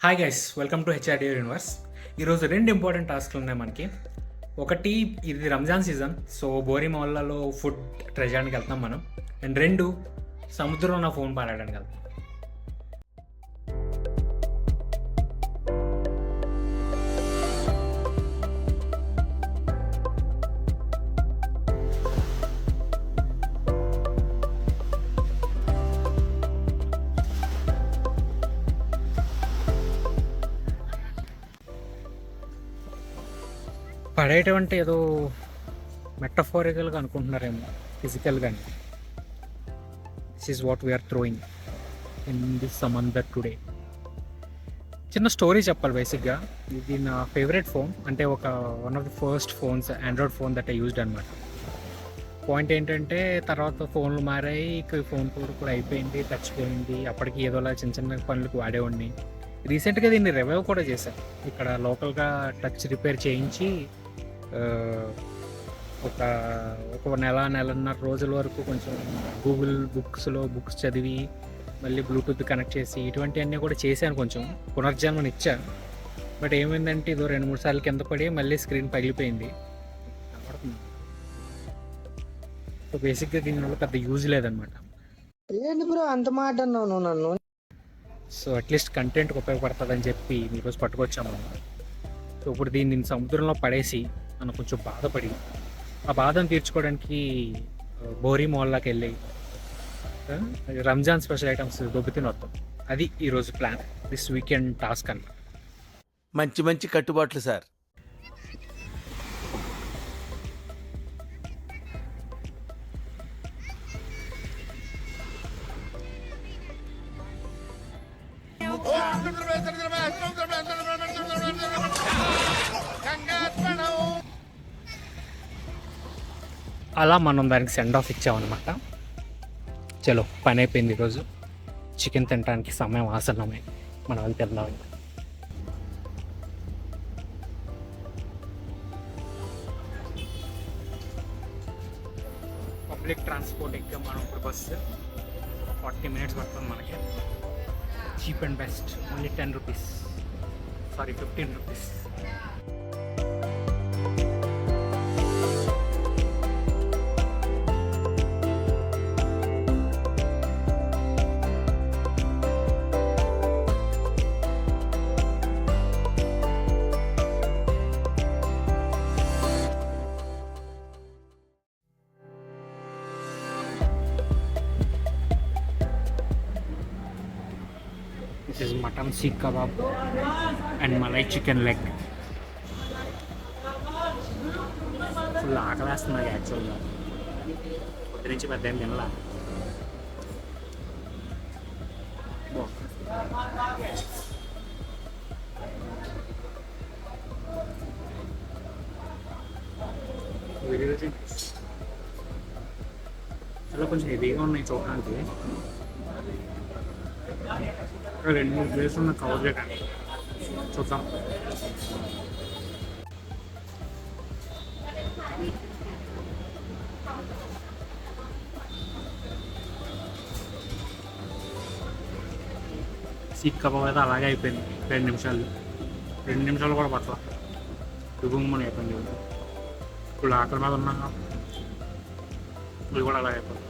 Hi guys, welcome to HRD universe. ఈరోజు రెండు important టాస్క్లు ఉన్నాయి మనకి. ఒకటి, ఇది రంజాన్ సీజన్, సో బోరి మాల్లలో ఫుడ్ ట్రై చేయడానికి వెళ్తాం మనం. అండ్ రెండు, సముద్రంలో నా ఫోన్ పాడడానికి వెళ్తాం. పడేయటం అంటే ఏదో మెటఫోరికల్గా అనుకుంటున్నారేమో, ఫిజికల్గానే. This is what we're throwing in this సమందర్ టుడే. చిన్న స్టోరీ చెప్పాలి. బేసిక్గా ఇది నా ఫేవరెట్ ఫోన్, అంటే one of the first phones, Android phone that I used అనమాట. పాయింట్ ఏంటంటే తర్వాత ఫోన్లు మారాయి, ఇక ఫోన్ కూడా అయిపోయింది, టచ్ పోయింది. అప్పటికి ఏదోలా చిన్న చిన్న పనులకు వాడేవాడిని. రీసెంట్గా దీన్ని రివైవ్ కూడా చేశాను. ఇక్కడ లోకల్గా టచ్ రిపేర్ చేయించి ఒక ఒక నెలన్నర రోజుల వరకు కొంచెం గూగుల్ బుక్స్ చదివి మళ్ళీ బ్లూటూత్ కనెక్ట్ చేసి ఇటువంటివన్నీ కూడా చేశాను. కొంచెం పునర్జన్మని ఇచ్చాను. బట్ ఏమైందంటే ఇదో 2-3 సార్లు కింద పడి మళ్ళీ స్క్రీన్ పగిలిపోయింది. సో బేసిక్గా దీనివల్ల పెద్ద యూజ్ లేదనమాట. అంత మాట అన్నావు నన్ను. సో అట్లీస్ట్ కంటెంట్కి ఉపయోగపడుతుందని చెప్పి ఈరోజు పట్టుకొచ్చాము. సో ఇప్పుడు దీన్ని సముద్రంలో పడేసి మనం కొంచెం బాధపడి ఆ బాధను తీర్చుకోవడానికి బోరీ మాల్లోకి వెళ్ళి రంజాన్ స్పెషల్ ఐటమ్స్ దొబ్బుతిని వస్తాం. అది ఈరోజు ప్లాన్, దిస్ వీకెండ్ టాస్క్ అన్నమాట. మంచి మంచి కట్టుబాట్లు సార్. అలా మనం దానికి సెండ్ ఆఫ్ ఇచ్చామన్నమాట. చలో, పని అయిపోయింది. ఈరోజు చికెన్ తినడానికి సమయం ఆసన్నమే. మనం అది తిందాం. పబ్లిక్ ట్రాన్స్పోర్ట్ ఎక్కాం మనం. ఇప్పుడు బస్సు 40 minutes పడుతుంది మనకి. Cheap and best, only 10 rupees, sorry 15 rupees. This is mutton seekh kebab and malai chicken leg. Full ఆకలేస్తున్నాయి యాక్చువల్గా. పొద్దు నుంచి పెద్ద ఏం తినలా. చాలా కొంచెం హెవీగా ఉన్నాయి చూడడానికి. 2-3 ప్లేసులు నాకు కవర్ చేయడానికి. చూద్దాం. సీక్ కబాబ్ అయితే అలాగే అయిపోయింది. 2 నిమిషాలు కూడా పట్ల దుగుమని అయిపోయింది. ఇప్పుడు ఆకలి మీద ఉన్నాక ఇది కూడా అలాగే అయిపోయింది.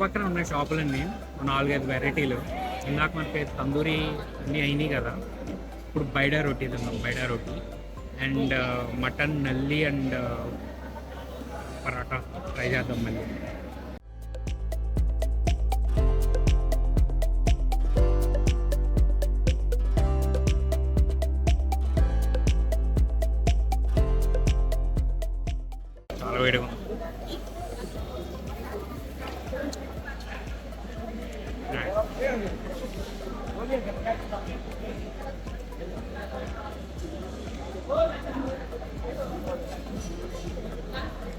పక్కన ఉన్నాయి షాపులన్నీ, 4-5 వెరైటీలు. ఇందాక మనకి తందూరి అన్నీ అయినాయి కదా. ఇప్పుడు బైడా రోటీ తిన్నాం. బైడా రోటీ అండ్ మటన్ నల్లి అండ్ పరాటా ట్రై చేద్దాం మళ్ళీ. చాలా వేడిగా ఉంది.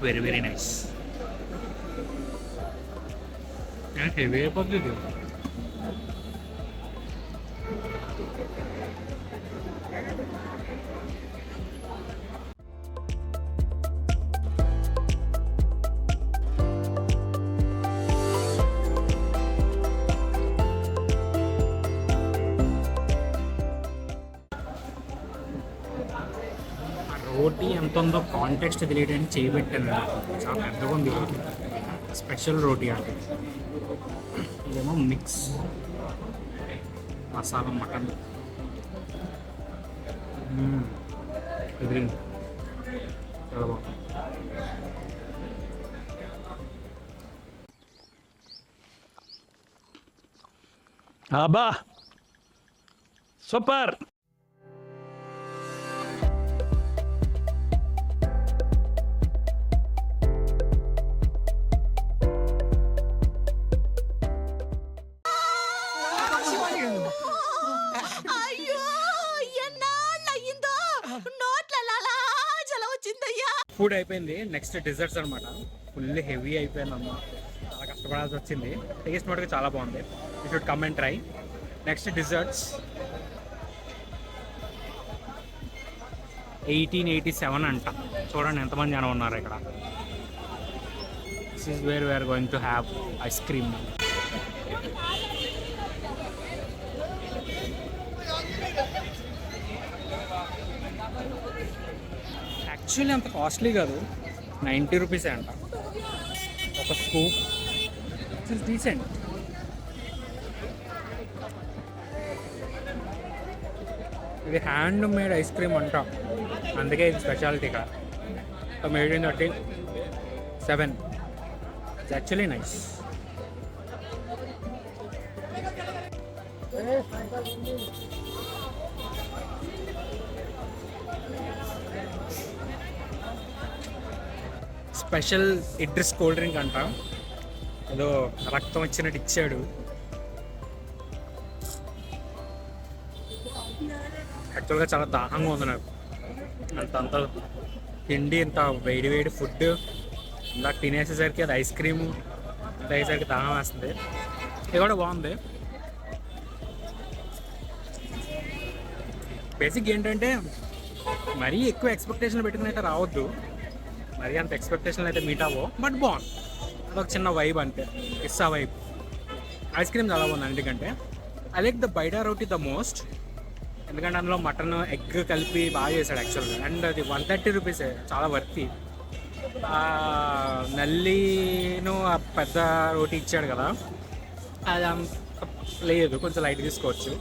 Very very nice. హెవీ అయిపోతుంది. ఎంత ఉందో కాంటెక్స్ట్ తెలియడానికి చేయబెట్టాను నాకు. చాలా పెద్దగా ఉంది రోటీ, స్పెషల్ రోటీ అంటే. ఇదేమో మిక్స్ మసాలా మటన్. ఎదిరింది, చాలా బాగుంది. అబ్బా సూపర్. అయ్యో ఎన్నాళ్ళయిందో నోట్లలో అలా జల వచ్చిందయ్యా. ఫుడ్ అయిపోయింది, నెక్స్ట్ డిజర్ట్స్ అనమాట. ఫుల్ హెవీ అయిపోయింది అమ్మ, చాలా కష్టపడాల్సి వచ్చింది. టేస్ట్ మటుకు చాలా బాగుంది. You should come and try. Next desserts 1887 అంట. చూడండి ఎంతమంది జనం ఉన్నారు ఇక్కడ. This is where we are going to have ice cream. Actually అంత కాస్ట్లీ కాదు, 90 రూపీసే అంట ఒక స్కూప్. It's decent. ఇది హ్యాండ్ మేడ్ ఐస్ క్రీమ్ అంట, అందుకే ఇది స్పెషాలిటీ ఇక్కడ. Made in 37. It's actually nice. Special Idris cool drink అంట, ఏదో రక్తం వచ్చినట్టు ఇచ్చాడు. యాక్చువల్గా చాలా దాహంగా ఉంది నాకు. అంత తిండి, ఇంత వేడి వేడి ఫుడ్ ఇందాక తినేసేసరికి అది ఐస్ క్రీము అంత అయ్యేసరికి దాహం వేస్తుంది. ఇది కూడా బాగుంది. బేసిక్ ఏంటంటే మరీ ఎక్కువ ఎక్స్పెక్టేషన్ పెట్టుకుని అయితే రావద్దు, మరీ అంత ఎక్స్పెక్టేషన్లు అయితే మీట్ అవ్వవు. బట్ బాగుంది, అదొక చిన్న వైబ్ అంతే, ఇస్సా వైబ్. ఐస్ క్రీమ్ చాలా బాగుంది అన్నిటికంటే. I like the baida roti the most, ఎందుకంటే అందులో మటన్ ఎగ్ కలిపి బాగా చేశాడు యాక్చువల్గా. అండ్ అది 130 రూపీసే, చాలా వర్తి. నల్లిను ఆ పెద్ద రోటీ ఇచ్చాడు కదా, అది అంత లేదు, కొంచెం లైట్ తీసుకోవచ్చు.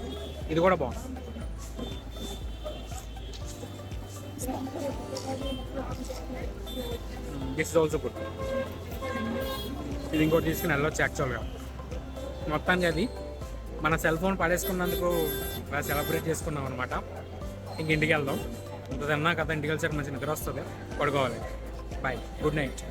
ఇది కూడా బాగుంది. This is also good. ఇది ఇంకోటి తీసుకుని వెళ్ళొచ్చు యాక్చువల్గా. మొత్తానికి అది మన సెల్ ఫోన్ పడేసుకున్నందుకు సెలబ్రేట్ చేసుకున్నాం అనమాట. ఇంక ఇంటికి వెళ్దాం. ఇంత తిన్నా కదా, ఇంటికి వెళ్ళాక మంచి నిద్ర వస్తుంది, పడుకోవాలి. Bye, good night.